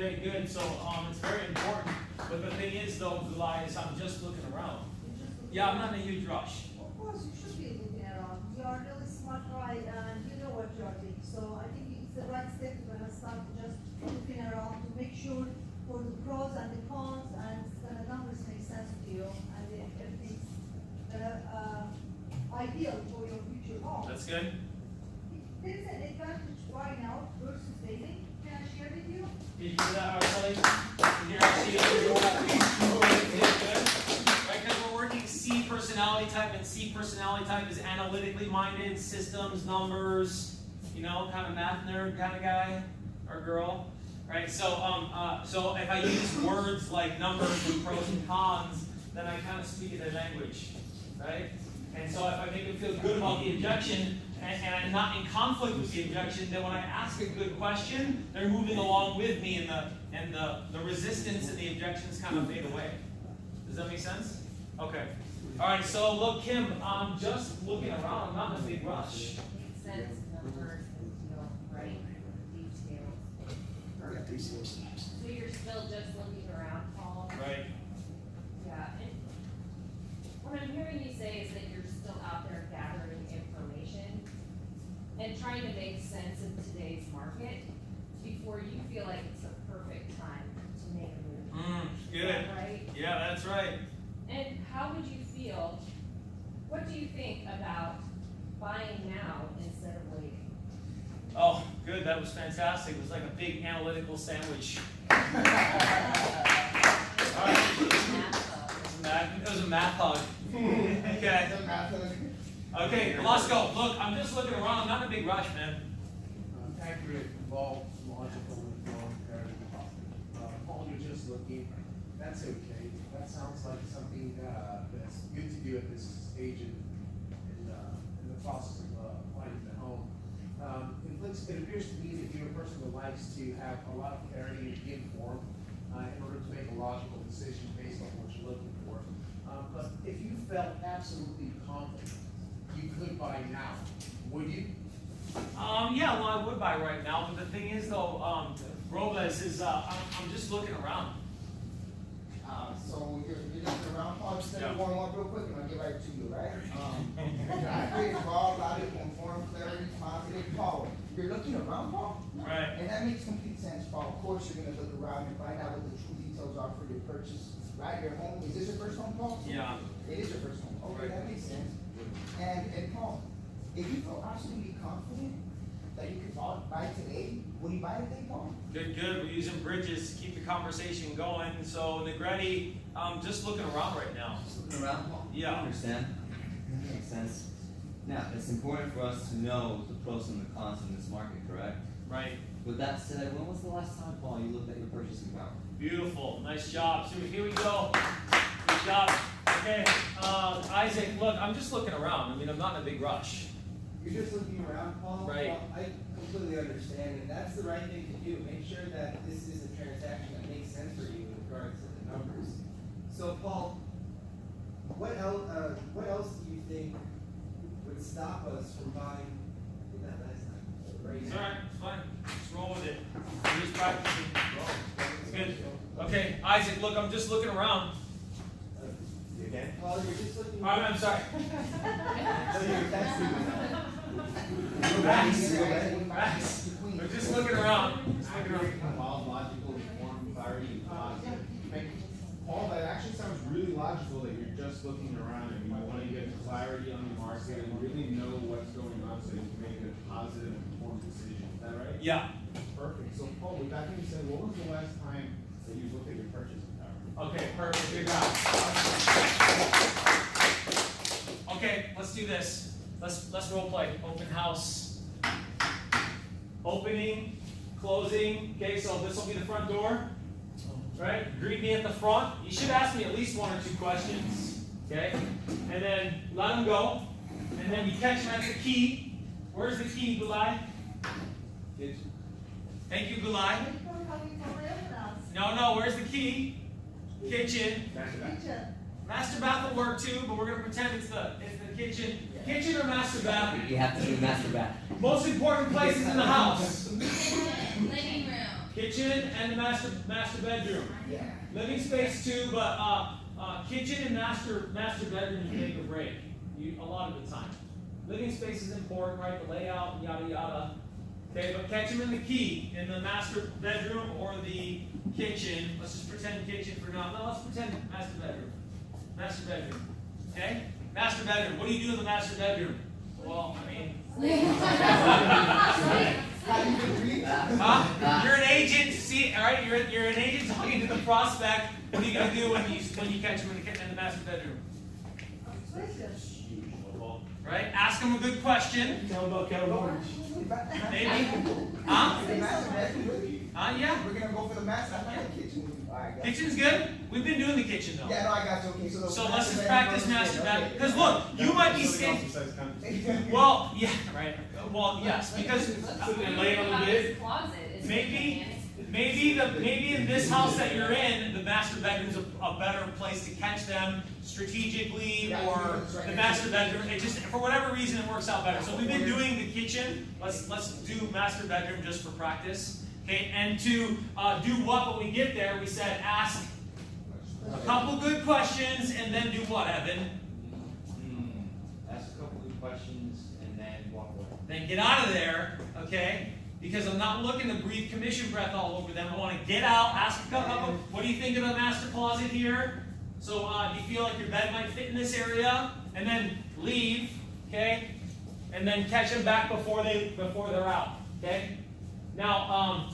Okay, good. So it's very important. But the thing is, though, Gulai, is I'm just looking around. Yeah, I'm not in a huge rush. Of course, you should be looking around. You are really smart guy and you know what you are doing. So I think it's the right step to start just looking around to make sure for the pros and the cons and the numbers make sense to you and everything's ideal for your future home. That's good. There is an advantage buying out versus dating. Can I share with you? Did you do that already? Did you actually do good? Right, because we're working C personality type, and C personality type is analytically minded, systems, numbers, you know, kind of math nerd kind of guy or girl. Right, so so if I use words like numbers and pros and cons, then I kind of speak their language, right? And so if I make them feel good about the objection, and I'm not in conflict with the objection, then when I ask a good question, they're moving along with me, and the resistance and the objections kind of fade away. Does that make sense? Okay. All right. So look, Kim, I'm just looking around. I'm not in a big rush. Makes sense. Numbers and right details. So you're still just looking around, Paul? Right. Yeah. And what I'm hearing you say is that you're still out there gathering information and trying to make sense of today's market before you feel like it's the perfect time to make a move. Good. Is that right? Yeah, that's right. And how would you feel, what do you think about buying now instead of waiting? Oh, good. That was fantastic. It was like a big analytical sandwich. All right. It was a math hug. Okay. Okay, let's go. Look, I'm just looking around. I'm not in a big rush, man. Accurate, involved, logical, informed, Paul, you're just looking. That's okay. That sounds like something that's good to do at this stage in the process of finding the home. It appears to me that you're a person who likes to have a lot of clarity and be informed in order to make a logical decision based on what you're looking for. But if you felt absolutely confident you could buy now, would you? Yeah, well, I would buy right now, but the thing is, though, Robles is, I'm just looking around. So you're looking around, Paul, just let me Yeah. warm up real quick and I'll get right to you, right? Accurate, raw, logical, informed, clarity, positive, Paul. You're looking around, Paul? Right. And that makes complete sense, Paul. Of course, you're gonna look around and find out what the true details are for your purchase, right? Your home, is this your first home, Paul? Yeah. It is your first home. Okay, that makes sense. And Paul, if you feel absolutely confident that you could buy today, will you buy today, Paul? Good, good. We're using bridges to keep the conversation going. So, Negretti, I'm just looking around right now. Just looking around, Paul? Yeah. I understand. That makes sense. Now, it's important for us to know the pros and the cons in this market, correct? Right. With that said, when was the last time, Paul, you looked at your purchasing power? Beautiful. Nice job. So here we go. Good job. Okay. Isaac, look, I'm just looking around. I mean, I'm not in a big rush. You're just looking around, Paul. Right. Well, I completely understand, and that's the right thing to do. Make sure that this is a transaction that makes sense for you in regards to the numbers. So, Paul, what else do you think would stop us from buying? Did that last time? Right It's now? all right. It's fine. Just roll with it. I'm just practicing. It's good. Okay, Isaac, look, I'm just looking around. You okay? Paul, you're just looking. All right, I'm sorry. So you're testing. Max. I'm just looking around. Just looking around. Wild, logical, informed, clarity, positive. Paul, that actually sounds really logical that you're just looking around and you want to get clarity on the market and really know what's going on so you can make a positive, informed decision. Is that right? Yeah. Perfect. So, Paul, with that being said, what was the last time that you looked at your purchasing power? Okay, perfect. Good job. Okay, let's do this. Let's role play. Open house. Opening, closing. Okay, so this will be the front door. Right? Greet me at the front. You should ask me at least one or two questions. Okay? And then let them go. And then we catch them at the key. Where's the key, Gulai? Thank you, Gulai. People coming from restaurants. No, where's the key? Kitchen. Kitchen. Master bath will work too, but we're gonna pretend it's the kitchen. Kitchen or master bath? You have to do master bath. Most important places in the house. Living room. kitchen and the master bedroom. Yeah. Living space too, but kitchen and master bedroom you make or break. A lot of the time. Living space is important, right? The layout, yada yada. Okay, but catch them in the key in the master bedroom or the kitchen. Let's just pretend kitchen for now. No, let's pretend master bedroom. Master bedroom. Okay? Master bedroom. What do you do in the master bedroom? Well, I mean, huh? You're an agent. See, all right. You're an agent talking to the prospect. What are you gonna do when you catch them in the master bedroom? Right? Ask them a good question. Tell them about California. Maybe. Huh? Yeah. We're gonna go for the master. I like the kitchen. All right, guys. Kitchen's good. We've been doing the kitchen though. Yeah, no, I got you. Okay, so. So let's just practice master bedroom. Because look, you might be saying, well, yeah, right. Well, yes, because Lay it on the bed. Closet is maybe in this house that you're in, the master bedroom's a better place to catch them strategically, or the master bedroom. It just, for whatever reason, it works out better. So we've been doing the kitchen. Let's do master bedroom just for practice. Okay, and to do what when we get there, we said ask a couple good questions and then do what, Evan? Ask a couple of questions and then walk away. Then get out of there, okay? Because I'm not looking to breathe commission breath all over them. I want to get out, ask a couple, what do you think of the master closet here? So do you feel like your bed might fit in this area? And then leave, okay? And then catch them back before they're out, okay? Now,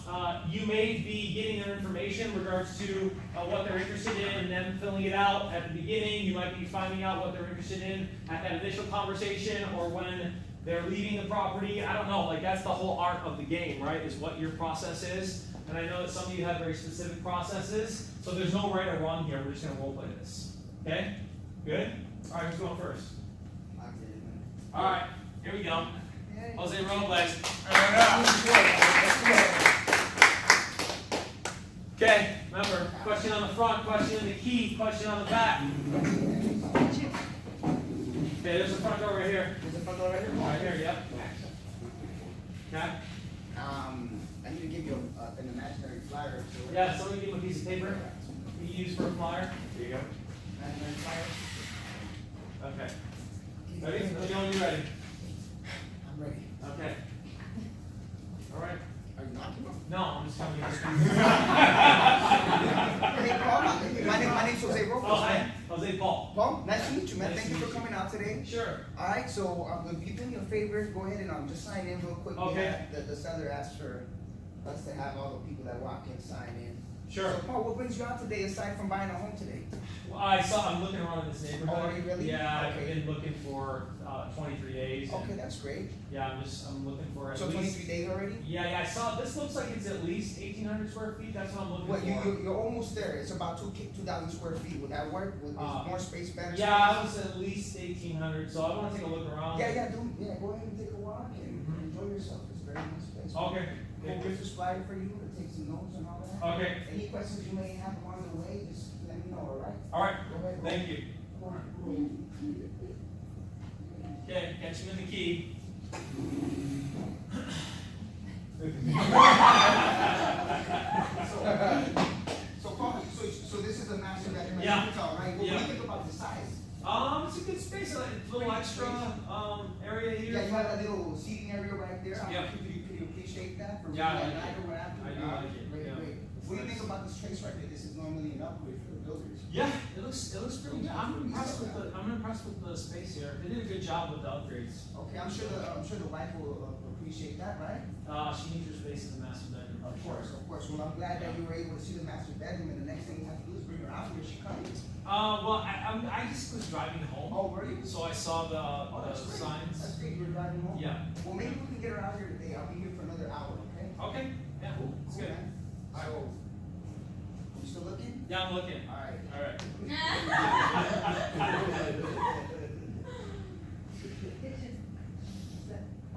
you may be getting their information in regards to what they're interested in and then filling it out at the beginning. You might be finding out what they're interested in at that initial conversation or when they're leaving the property. I don't know, like that's the whole art of the game, right? Is what your process is. And I know that some of you have very specific processes, so there's no right or wrong here. We're just gonna role play this. Okay? Good? All right, who's going first? All right, here we go. Jose Robles. Okay, remember, question on the front, question in the key, question on the back. Okay, there's a front door right here. There's a front door right here? Right here, yep. Okay? I need to give you an imaginary flyer. So Yeah, somebody give him a piece of paper you use for a flyer. Here you go. Imaginary flyer. Okay. Ready? Let me know when you're ready. I'm ready. Okay. All right. Are you knocking? No, I'm just telling you. Hey, Paul, my name's Jose Robles. Oh, hi. Jose Paul. Paul, nice to meet you, man. Nice Thank to you for meet you. coming out today. Sure. All right, so if you do me a favor, go ahead and just sign in real quick. Okay. The seller asked for us to have all the people that walk in sign in. Sure. So Paul, what brings you out today aside from buying a home today? Well, I'm looking around in this neighborhood. Oh, are you really? Yeah, I've Okay. been looking for 23 days. and Okay, that's great. Yeah, I'm looking for at So least. 23 days already? Yeah, I saw, this looks like it's at least 1,800 square feet, that's what I'm looking Well, for. you're almost there. It's about 2,000 square feet. Would that work? Is more space better? Yeah, I was at least 1,800, so I wanna take a look around. Yeah, go ahead and take a walk and enjoy yourself. It's very nice place. Okay. We'll get this flyer for you to take some notes and all that. Okay, Any questions you may have along the way, just let me know, all right? all right, Go ahead. thank you. Okay, catch him in the key. So Paul, so this is a master bedroom, as Yeah. you can tell, right? What do Yeah. you think about the size? It's a good space, a little extra, area here. Yeah, you have a little seating area right there. Yeah. Could you appreciate that? For Yeah, I maybe like at night it. or what have you? I do like it, Great, yeah. great. What do you think about this place right here? This is normally an upgrade for the builders. Yeah, it looks pretty good. I'm impressed with the space here. They did a good job with the upgrades. Okay, I'm sure the wife will appreciate that, right? She needs her space in the master bedroom. Of course. Well, I'm glad that you were able to see the master bedroom, and the next thing you have to do is bring her out here. She comes. Well, I just was driving home, Oh, were you? so I saw the That's great. signs. That's great. You're driving home. Yeah. Well, maybe we can get her out here today. I'll be here for another hour. Okay. Okay. Yeah. It's good. man. So, you still looking? Yeah, I'm looking. All right. All right.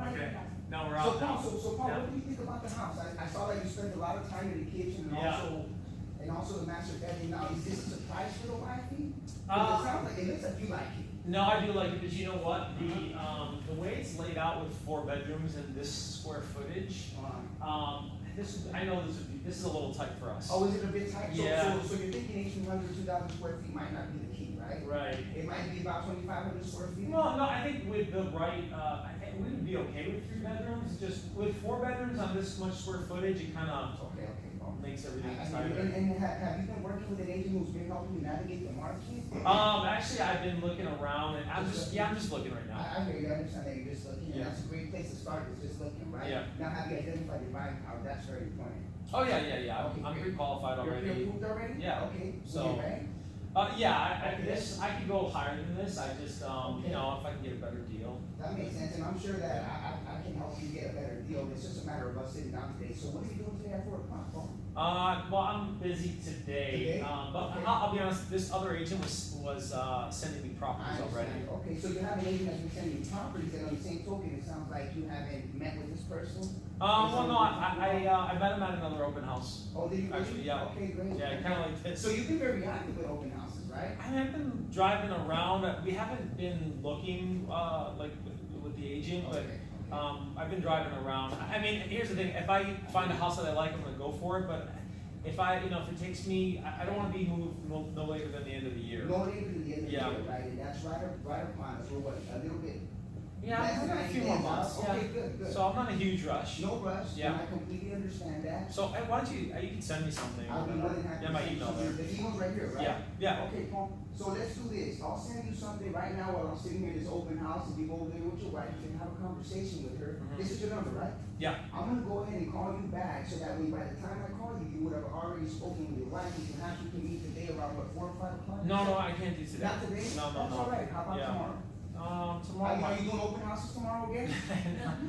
Okay. Now we're So out now. Paul, so Paul, Yeah. what do you think about the house? I saw that you spent a lot of time in the kitchen and Yeah. also the master bedroom. Now, is this a surprise for the wifey? It Uh, sounds like it looks like you like it. No, I do like it, but you know what? The way it's laid out with 4 bedrooms and this square footage, I know this is a little tight for us. Oh, is it a bit tight? Yeah. So you're thinking 1,800, 2,000 square feet might not be the key, right? Right. It might be about 2,500 square feet? Well, no, I think with the right, I think we would be okay with 3 bedrooms, just with 4 bedrooms on this much square footage, it kinda Okay, well. makes everything And tighter. have you been working with an agent who's been helping you navigate the market? Actually, I've been looking around, and I'm just looking right now. I hear you, I understand that you're just looking, and Yeah. that's a great place to start, is just looking, right? Yeah. Now, have you identified your buying power? That's very important. Oh, yeah, Okay, I'm great. pre-qualified You're already. approved already? Yeah. Okay, So- so, right? I could go higher than this, I just, you know, if I can get a better deal. That makes sense, and I'm sure that I can help you get a better deal, it's just a matter of us sitting down today, so what are you doing today at 4 o'clock, Paul? Well, I'm busy today, Today? but Okay. I'll be honest, this other agent was sending me properties already. Okay, so you have an agent that's been sending you properties, and on the same token, it sounds like you haven't met with this person? Well, no, I met him at another open house. Oh, did you? really? Actually, yeah. Okay, great. Yeah, kinda like this. So you've been very active with open houses, right? I mean, I've been driving around, we haven't been looking, like, with the agent, but, Okay. I've been driving around. I mean, here's the thing, if I find a house that I like, I'm gonna go for it, but if if it takes me, I don't wanna be moved no later than the end of the year. No later than the end of the Yeah. year, right, and that's right upon us, we're what, a little bit Yeah, less I than got a 90 few more days months, out. yeah. Okay, good. So I'm not in a huge rush. No rush, Yeah. and I completely understand that. So, why don't you can send me something. I'll be more than happy. Yeah, my to send email you- there. The email's right here, right? Yeah. Okay, Paul, so let's do this, I'll send you something right now while I'm sitting here in this open house, and you go over there with your wife, you can have a conversation with her. Mhm. This is your number, right? Yeah. I'm gonna go ahead and call you back, so that way by the time I call you, you would have already spoken with your wife, and perhaps you can meet today around what, 4 or 5 o'clock? No, I can't do today. Not today? No. That's all right, how about Yeah. tomorrow? Tomorrow. Are you doing open houses tomorrow again?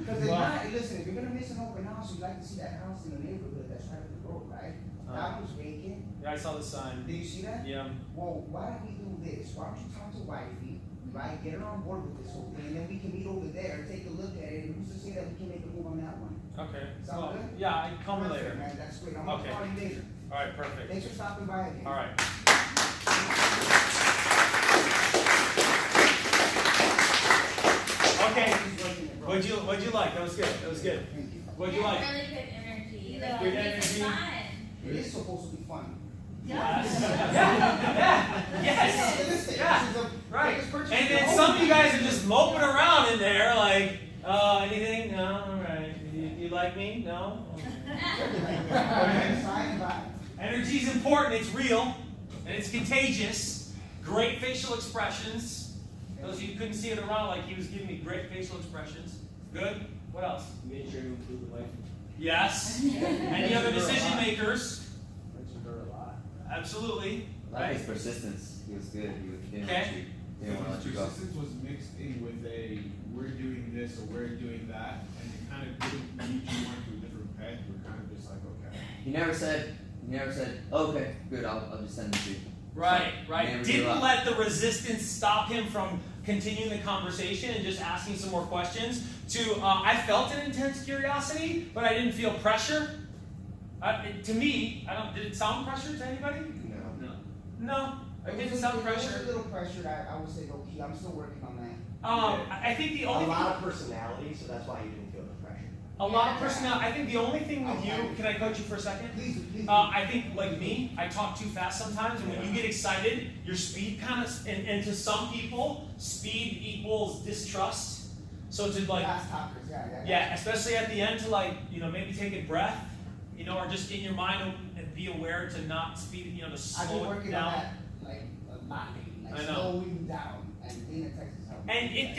Because if Well- not, listen, if you're gonna miss an open house, you'd like to see that house in the neighborhood that's right up the road, right? That one's vacant, Yeah, I saw the sign. did you see that? Yeah. Well, why don't we do this? Why don't you talk to wifey, right? Get her on board with this whole thing, and then we can meet over there, take a look at it, and who's to say that we can make a move on that one? Okay. Sound Well, good? yeah, I can call me Perfect, later. man, that's great, I'm gonna Okay. call you later. All right, perfect. Thanks for stopping by again. All right. Okay. What'd you like? That was good. Thank you. What'd you like? Really good energy. Yeah. Like, Good it makes it energy. fun. It is supposed to be fun. Yes. Listen, Yeah. this is a Right. biggest purchase And of your then home. some of you guys are just moping around in there, like, anything? No, all right. You like me? No. Okay. Sign by. Energy's important. It's real, and it's contagious. Great facial expressions. Those of you who couldn't see it around, like he was giving me great facial expressions. Good. What else? Made sure to include the wife. Yes. Any other decision makers? Mentioned her a lot. Absolutely. I like Right. his persistence. He was good. He didn't Okay. let you. Didn't want to let you go. Persistence was mixed in with a, we're doing this or we're doing that, and it kind of didn't lead you onto a different path, you were kind of just like, okay. He never said, oh, okay, good, I'll just send it to you. Right. Never give Didn't up. let the resistance stop him from continuing the conversation and just asking some more questions. I felt an intense curiosity, but I didn't feel pressure. To me, did it sound pressure to anybody? No. No, it It didn't was sound a pressure. little pressured, I would say low key, I'm still working on that. I think the A only lot of personality, so that's why you didn't feel the pressure. a lot of personality. I think the only thing with you, can I coach you for a second? Please. I think, like me, I talk too fast sometimes, and when you get excited, your speed kind of, and to some people, speed equals distrust. So to like, Fast talkers, yeah. yeah, especially at the end, to like, maybe take a breath, or just in your mind and be aware to not speed, to I've been slow it working on down. that, like, a lot, I like know. slowing down, and being in Texas helped. And it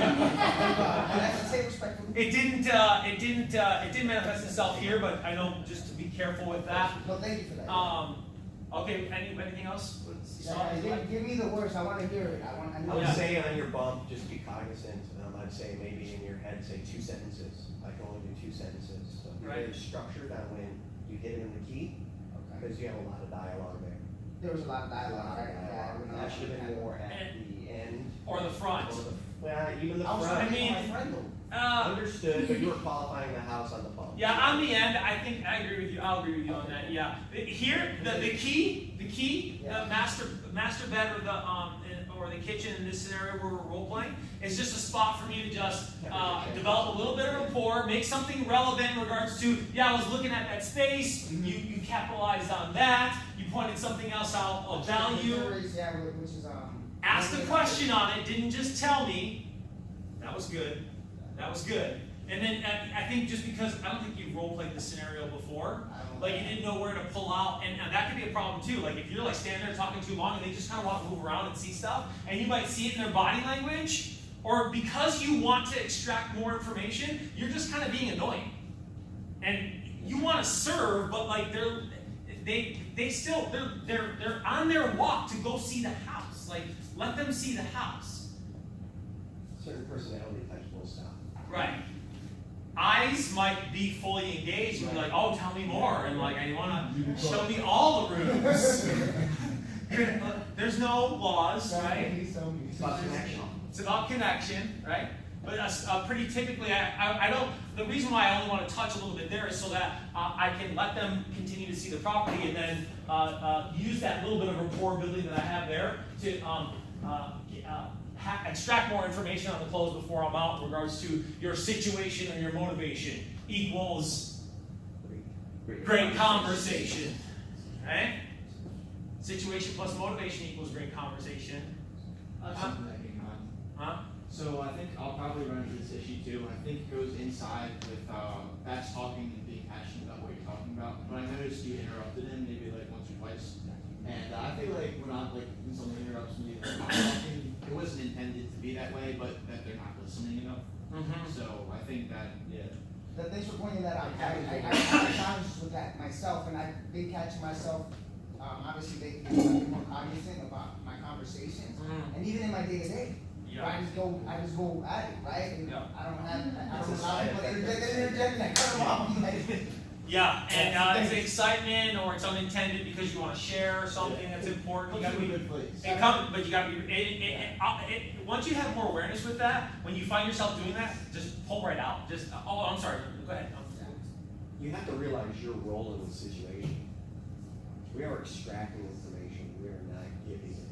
That's to say respectfully. it didn't manifest itself here, but I know just to be careful with that. No, thank you for that. Okay, anything else? Give me the worst, I wanna hear it, I I know. would Yeah. say on your bump, just be cognizant, I'd say maybe in your head, say 2 sentences. I can only do 2 sentences. So be very Right. structured on when you hit it in the key, Okay. because you have a lot of dialogue there. There was a lot of dialogue, right? That should have been more at the end. Or the front. Well, even the I was front. trying to mean- get my friend though. Understood, but you were qualifying the house on the bump. Yeah, on the end, I think I agree with you. I'll agree with you on that. Yeah, here the key, Yeah. the master bed or or the kitchen in this scenario where we're role playing. It's just a spot for me to just develop a little bit of rapport, make something relevant in regards to, yeah, I was looking at that space, you capitalized on that, you pointed something else out of value. Yeah, which is, Asked a question on it, didn't just tell me. That was good. That was good. And then I think just because I don't think you've role played this scenario before, like you didn't know where to pull out, and that could be a problem too. Like if you're like standing there talking too long and they just kind of want to move around and see stuff, and you might see it in their body language, or because you want to extract more information, you're just kind of being annoying. And you want to serve, but like they're on their walk to go see the house. Like let them see the house. Certain personality types will stop. Right. Eyes might be fully engaged and be like, oh, tell me more. And like, I want to show me all the rooms. There's no laws, right? It's about connection. It's about connection, right? But pretty typically, I don't, the reason why I only want to touch a little bit there is so that I can let them continue to see the property and then use that little bit of rapport building that I have there to extract more information on the close before I'm out in regards to your situation and your motivation equals great conversation, right? Situation plus motivation equals great conversation. Something that came on. Huh? So I think I'll probably run into this issue too, and I think it goes inside with Matt's talking and being passionate about what you're talking about. But I noticed you interrupted him maybe like once or twice, and I feel like when someone interrupts me, I'm talking, it wasn't intended to be that way, but that they're not listening enough. So I think that, yeah. Thanks for pointing that out. I have challenges with that myself, and I've been catching myself, obviously making me more cognizant about my conversations, and even in my day-to-day. Yeah. I just go at it, right? And Yeah. I don't allow people to interject and I cut them off. Yeah, and it's excitement or it's unintended because you want to share something that's important. You gotta be, good place. but you gotta be. Once you have more awareness with that, when you find yourself doing that, just pull right out. Just I'm sorry. Go ahead. You have to realize your role in the situation. We are extracting information. We are not giving it.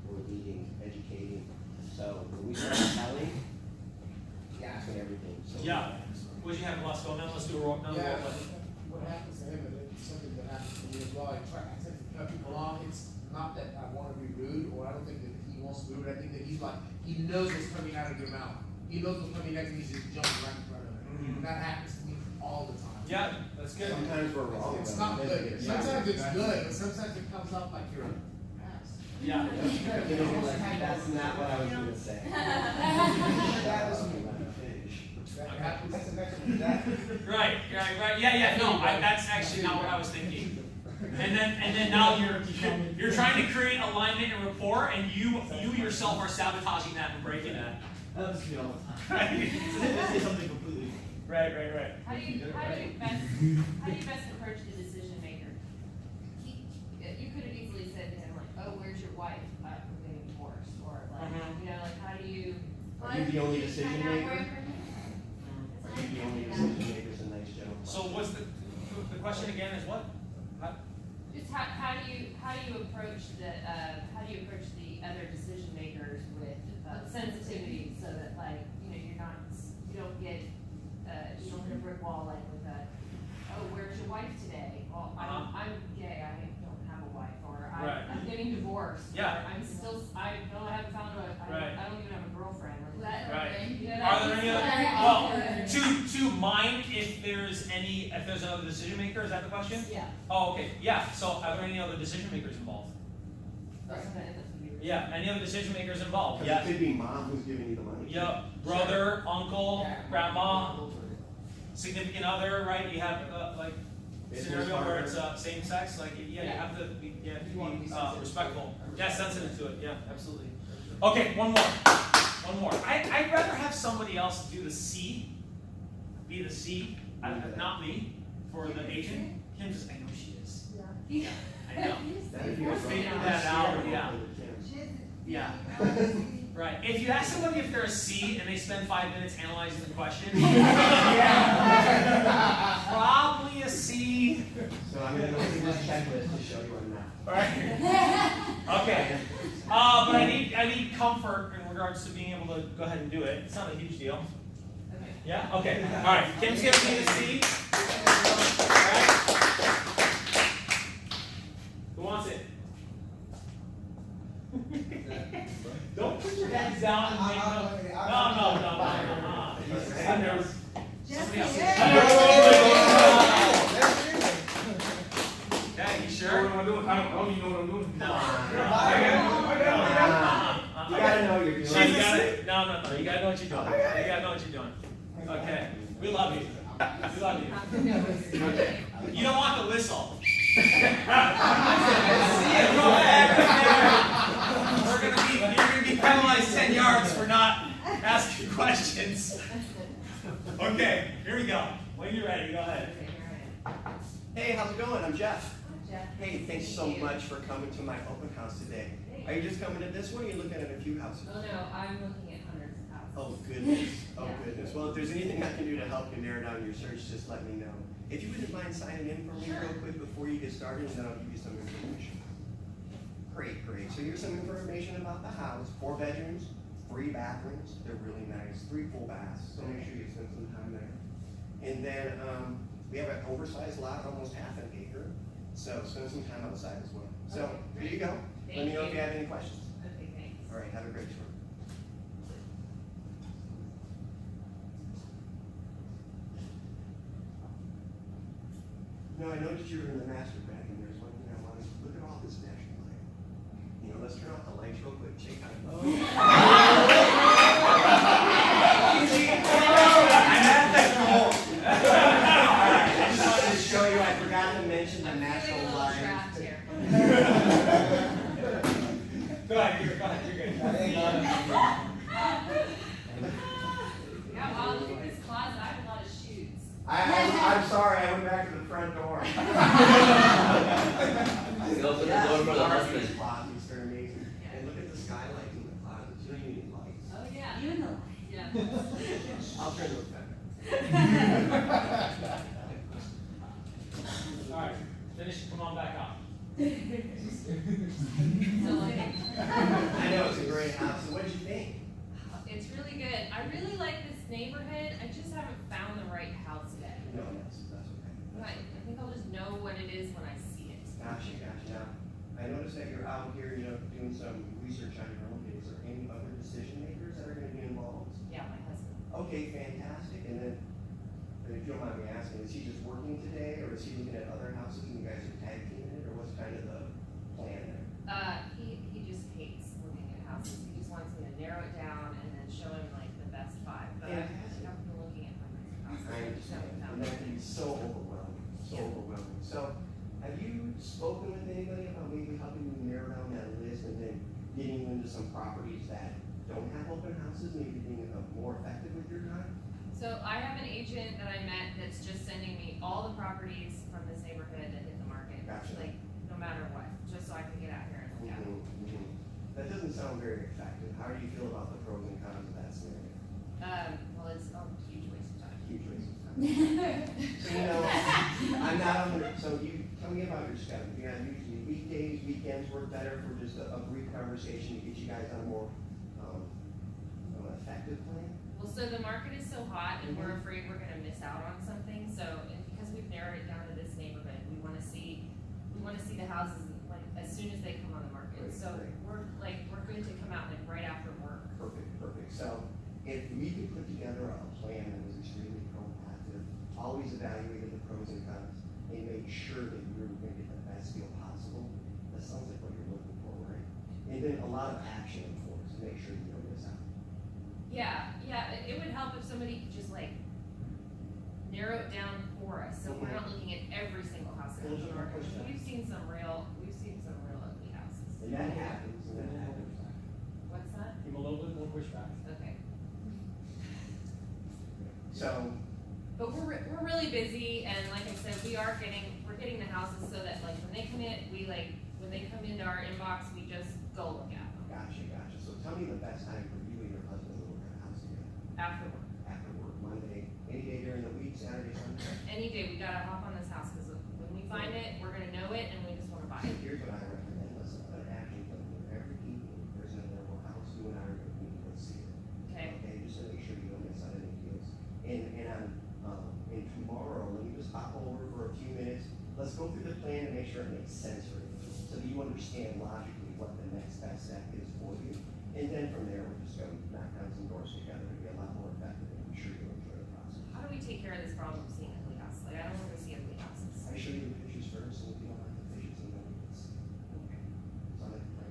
We're leading, educating. So when we start telling, that's when everything. So Yeah. What'd you have? Let's go. Now let's do another Yeah. role play. What happens to him, and it's something that happens to me as well, I tend to cut people off, it's not that I wanna be rude, or I don't think that he wants to be rude, I think that he's like, he knows what's coming out of your mouth. He knows what's coming next, and he's just jumping right in front of it. And that happens to me all the time. Yeah, that's good. sometimes we're wrong. It's but not we good, make it. sometimes it's good, but sometimes it comes off like you're an ass. Yeah. You know, like, that's not what I was gonna say. That happens. That's the next one. That. Right. Yeah. No, that's actually not what I was thinking. And then now you're trying to create alignment and rapport, and you yourself are sabotaging that and breaking that. That happens to me all the time. So they say something completely. Right. How do you best approach the decision maker? You could have easily said to him like, oh, where's your wife? We're getting divorced, or like, you know, like how do you? Are you the only decision maker? Are you the only decision makers in nice joke? So what's the question again? Is what? Just how do you approach the other decision makers with sensitivity so that like you don't hit a brick wall like with oh, where's your wife today? Well, I'm gay, I don't have a wife, or I'm getting divorced. Yeah. Or I haven't found I don't even have a girlfriend. Or that, Right. you know, Are there any other? that's- Well, to mind if there's another decision maker. Is that the question? Yeah. Oh, okay. Yeah. So are there any other decision makers involved? That's what it is. Yeah. Any other decision makers involved? Because Yeah. it could be mom who's giving you the money. Yep. Brother, uncle, Yeah. grandma, significant other, right? You have like Business scenario where it's partner. same sex. Like you have to be, respectful. Yeah, sensitive to it. Yeah, absolutely. Okay, one more. I'd rather have somebody else do the C, be the C, not me, for the agent. Kim just, I know she is. Yeah. I know. That'd be We'll a figure problem. that out, yeah. She's- Yeah. Right. If you ask somebody if they're a C and they spend 5 minutes analyzing the question, probably a C. So I'm gonna go through this checklist to show you I'm not. Right. Okay. But I I need comfort in regards to being able to go ahead and do it. It's not a huge deal. Okay. Yeah? Okay. All right. Kim's gonna be the C. All right. Who wants it? Don't put your hands down and make no. No. I'm nervous. Just Somebody else. Yeah, you sure? What am I doing? I don't even know what I'm doing. No. You gotta know you're doing You gotta, no. You gotta know what you're doing. You gotta know what you're doing. Okay. We love you. We love you. You don't want the whistle. You're gonna be penalized 10 yards for not asking questions. Okay, here we go. When you're ready, go ahead. Okay, here I am. Hey, how's it going? I'm Jeff. Hi, Jeff. Hey, thanks so Thank you. much for coming to my open house today. Are you just coming to this one or are you looking at a few houses? Oh, no, I'm looking at hundreds of houses. Oh, goodness. Oh, Yeah. goodness. Well, if there's anything I can do to help you narrow down your search, just let me know. If you wouldn't mind signing in for me Sure. real quick before you get started, and then I'll give you some information. Great. So here's some information about the house. 4 bedrooms, 3 bathrooms. They're really nice. 3 full baths, so make sure you spend some time there. And then we have an oversized lot, almost half an acre. So spend some time outside as well. So Okay, here you go. Thank Let me know if you. you have any questions. Okay, thanks. All right, have a great tour. No, I noticed you were in the master bedroom. There's one thing I wanted to look at all this national light. You know, let's turn off the lights real quick. Shake on it. I'm at the goal. Alright, I just wanted to show you. I forgot to mention the I'm feeling a natural little light. trapped here. Go ahead, you're good. Yeah, wow, look at this closet, I have a lot of shoes. I'm sorry, I went back to the front door. You open the door for the husband. Closets are amazing. And look at the skylights in the closets. You don't even need lights. Oh, yeah. You know. Yeah. I'll turn those back. All right, finish. Come on back up. So like, I know it's a great house. So what did you think? it's really good. I really like this neighborhood. I just haven't found the right house yet. No, that's okay. I think I'll just know what it is when I see it. Gotcha. Now, I noticed that you're out here, doing some research on your own. Is there any other decision makers that are going to be involved? Yeah, my husband. Okay, fantastic. And then, if you don't mind me asking, is he just working today, or is he looking at other houses and you guys are tag teaming it, or what's kind of the plan there? He just hates looking at houses. He just wants me to narrow it down and then show him like the best 5. But I've been looking at hundreds of houses. I I just haven't understand. found And that it. can be so overwhelming, Yeah. So, have you spoken with anybody about maybe helping you narrow down that list and then getting you into some properties that don't have open houses, maybe being more effective with your time? So I have an agent that I met that's just sending me all the properties from this neighborhood that hit the market. Gotcha. Like, no matter what, just so I can get out here and look at them. That doesn't sound very effective. How do you feel about the pros and cons of that scenario? Well, it's a huge waste of time. Huge waste of time. So, I'm not on the, so you, tell me about your schedule. You have usually weekdays, weekends work better for just a brief conversation to get you guys on a more, effective plan? Well, so the market is so hot and we're afraid we're gonna miss out on something, so, and because we've narrowed it down to this neighborhood, we wanna see the houses like as soon as they come on the market. Great, So great. we're good to come out like right after work. Perfect. So, if we could put together a plan that was extremely proactive, always evaluated the pros and cons, and made sure that you were gonna get the best deal possible, that sounds like what you're looking for, right? And then a lot of action, of course, to make sure you don't miss out. Yeah, it would help if somebody could just like narrow it down for us, so we're not looking at every single house in the market. We've seen some real ugly houses. And that happens. What's that? Give him a little bit more pushback. Okay. So, But we're really busy, and like I said, we're getting the houses so that like when they come in, when they come into our inbox, we just go look at them gotcha. So tell me the best time for you and your husband to look at a house together. after work. After work, Monday, any day during the week, Saturday, Sunday? Any day, we gotta hop on this house, cause when we find it, we're gonna know it, and we just wanna buy So it. here's what I recommend, listen, put an action plan wherever evening there's an available house, you understand logically what the next best step is for you. And then from there, we're just going to knock down some doors together and be a lot more effective, and I'm sure you'll enjoy the process. How do we take care of this problem of seeing ugly houses? Like, I don't want to see ugly houses. I show you the pictures first, and if you don't like the pictures, then it's on the plan.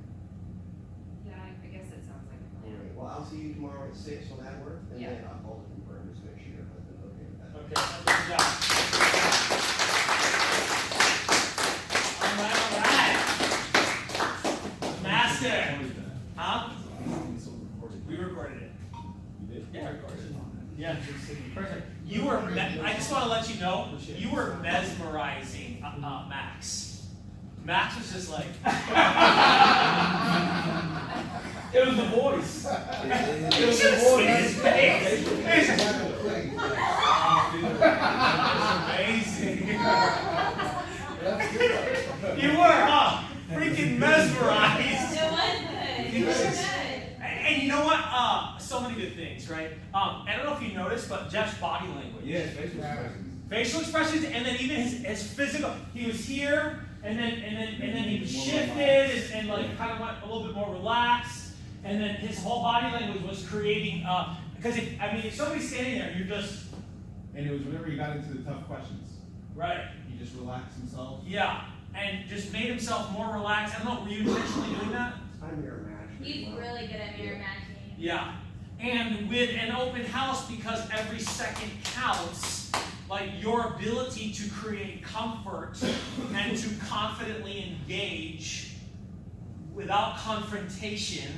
Yeah, I guess it sounds like a All plan. right, well, I'll see you tomorrow at 6, will that work? And Yeah. then I'll call to confirm, just make sure your husband's okay with that. Okay, good job. All right. Master. Huh? We recorded it. You did? Yeah, I recorded it. Yeah, perfect. You were, I just want to let you know, you were mesmerizing Max. Max was just like. It was the voice. It was the voice. His face. Amazing. You were, huh? Freaking mesmerized. It was good. It was good. And you know what? So many good things, right? I don't know if you noticed, but Jeff's body language. Yeah, facial expressions. Facial expressions, and then even his physical. He was here, and then he shifted and like kind of went a little bit more relaxed, and then his whole body language was creating. Because if somebody's standing there, you're just And it was whenever he got into the tough questions. right. He just relaxed himself. Yeah, and just made himself more relaxed. I don't know, were you intentionally doing that? I'm your match. He's really good at mirror matching. Yeah. And with an open house, because every second counts, like your ability to create comfort and to confidently engage without confrontation,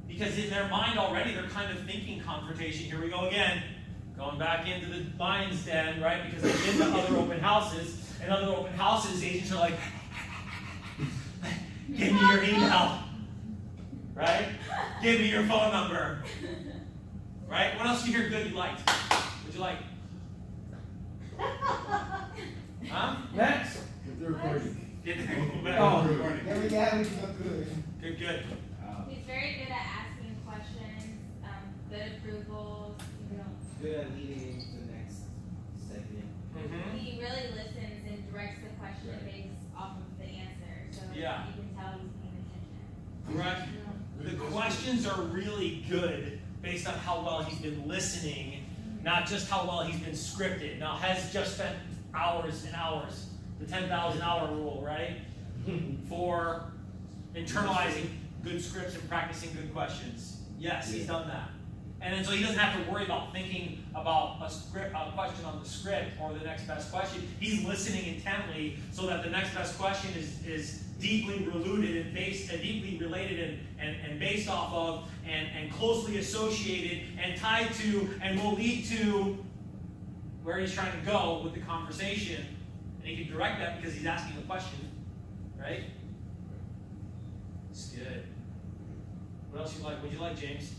because in their mind already they're kind of thinking confrontation. Here we go again, going back into the lion's den, right? Because they've been to other open houses, and other open houses, agents are like, give me your email, right? Give me your phone number, right? What else do you hear good you liked? What'd you like? Huh? Next. Get the recording. Get the Oh, recording. There we go, we go good. Good, good. He's very good at asking questions, good approvals, you know. Good at leading into the next segment. Mm-hmm. He really listens and directs the question based off of the answer, so Yeah. you can tell he's paying attention. Right. The questions are really good based on how well he's been listening, not just how well he's been scripted. Now, has just spent hours and hours, the 10,000 hour rule, right? For internalizing good scripts and practicing good questions. Yes, he's done that. And then so he doesn't have to worry about thinking about a question on the script or the next best question. He's listening intently so that the next best question is deeply rooted and deeply related and based off of and closely associated and tied to and will lead to where he's trying to go with the conversation. And he can direct that because he's asking the question, right? It's good. What else you like? What'd you like, James?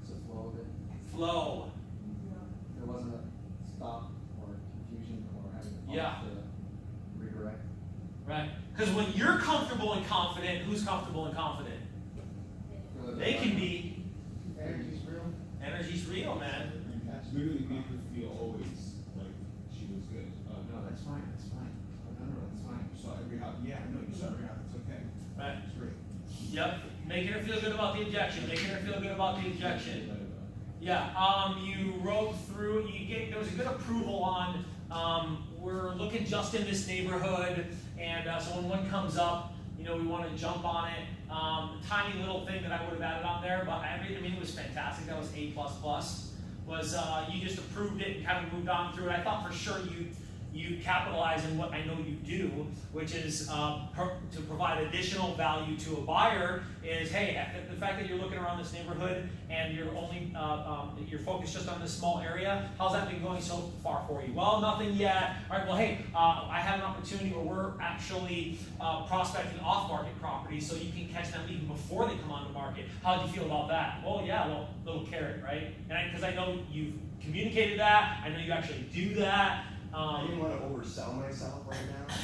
It's a flow of it. Flow. There wasn't a stop or confusion or having to Yeah. to redirect. Right. Because when you're comfortable and confident, who's comfortable and confident? They can be. Energy's real. Energy's real, man. That's literally made her feel always like she was good. No, that's fine, that's fine. Oh, no, that's fine. You saw every house. Yeah, no, you saw every house. It's okay. Right. It's great. Yep. Making her feel good about the objection. Making her feel good about the objection. Yeah. You wrote through. There was a good approval on. We're looking just in this neighborhood, and so when one comes up, we want to jump on it. Tiny little thing that I would have added on there, but it was fantastic. That was A++. Was you just approved it and kind of moved on through it. I thought for sure you capitalize in what I know you do, which is to provide additional value to a buyer. Is hey, the fact that you're looking around this neighborhood and you're only you're focused just on this small area. How's that been going so far for you? Well, nothing yet. All right. Well, hey, I have an opportunity where we're actually prospecting off-market properties, so you can catch them even before they come on the market. How do you feel about that? Well, yeah, little carrot, right? And because I know you've communicated that, I know you actually do that. I didn't want to oversell myself right now,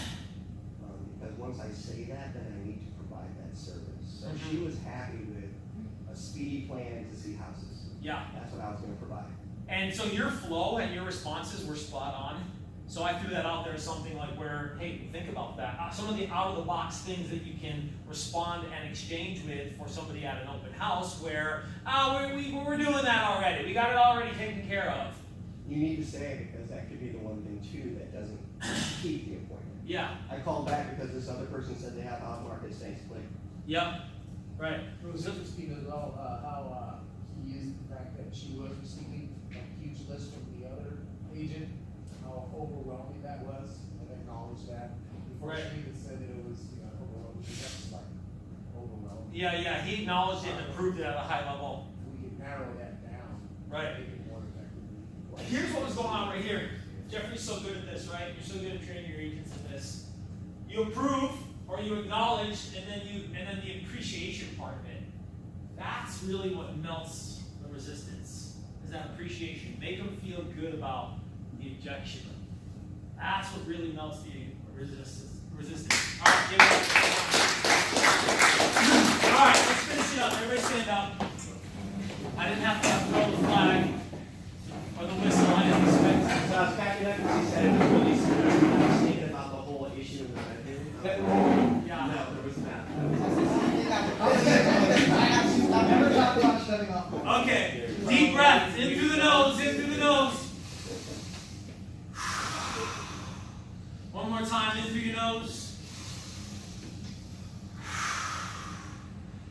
because once I say that, then I need to provide that service. So she was happy with a speedy plan to see houses. Yeah. That's what I was going to provide. And so your flow and your responses were spot on. So I threw that out there as something like where, hey, think about that. Some of the out-of-the-box things that you can respond and exchange with for somebody at an open house where, we're doing that already. We got it already taken care of. You need to say, because that could be the one thing too that doesn't keep the appointment. Yeah, I called back because this other person said they have out-of-market stays clear. yep, right. It was interesting as well, how, he used the fact that she was receiving a huge list from the other agent, how overwhelming that was, and acknowledged that. Before Right. she even said that it was, overwhelming, because that's like overwhelming. Yeah, he acknowledged it and approved it at a high level. If we could narrow that down. Right. Make it more effective. Here's what was going on right here. Jeffrey's so good at this, right? You're so good at training your agents in this. You approve or you acknowledge, and then the appreciation part of it. That's really what melts the resistance. Is that appreciation? Make them feel good about the objection. That's what really melts the resistance. All right, give it up. All right, let's finish it up. Everybody stand up. I didn't have to throw the flag or the whistle. I didn't expect it. So I was backing up because he said it was really similar. I was thinking about the whole issue of the red. Yeah. No, there was not. I've never talked about shutting off. Okay, deep breath, in through the nose, in through the nose. One more time, in through your nose.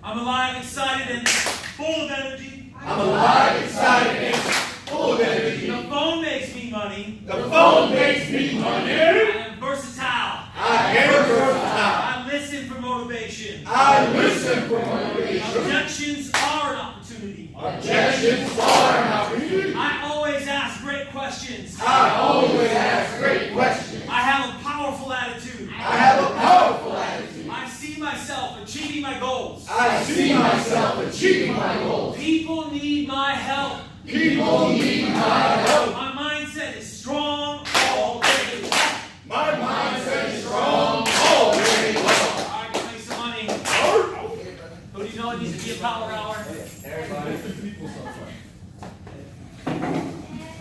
I'm alive, excited, and full of energy. I'm alive, excited, and full of energy. The phone makes me money. The phone makes me money. I am versatile. I am versatile. I listen for motivation. I listen for motivation. Objections are an opportunity. Objections are an opportunity. I always ask great questions. I always ask great questions. I have a powerful attitude. I have a powerful attitude. I see myself achieving my goals. I see myself achieving my goals. People need my help. People need my help. My mindset is strong all day long. My mindset is strong all day long. All right, make some money. Who do you know it needs to be a power hour? Everybody.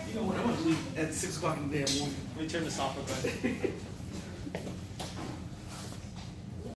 You know what? I'm going to leave at 6 o'clock in the damn morning. Let me turn this off real quick.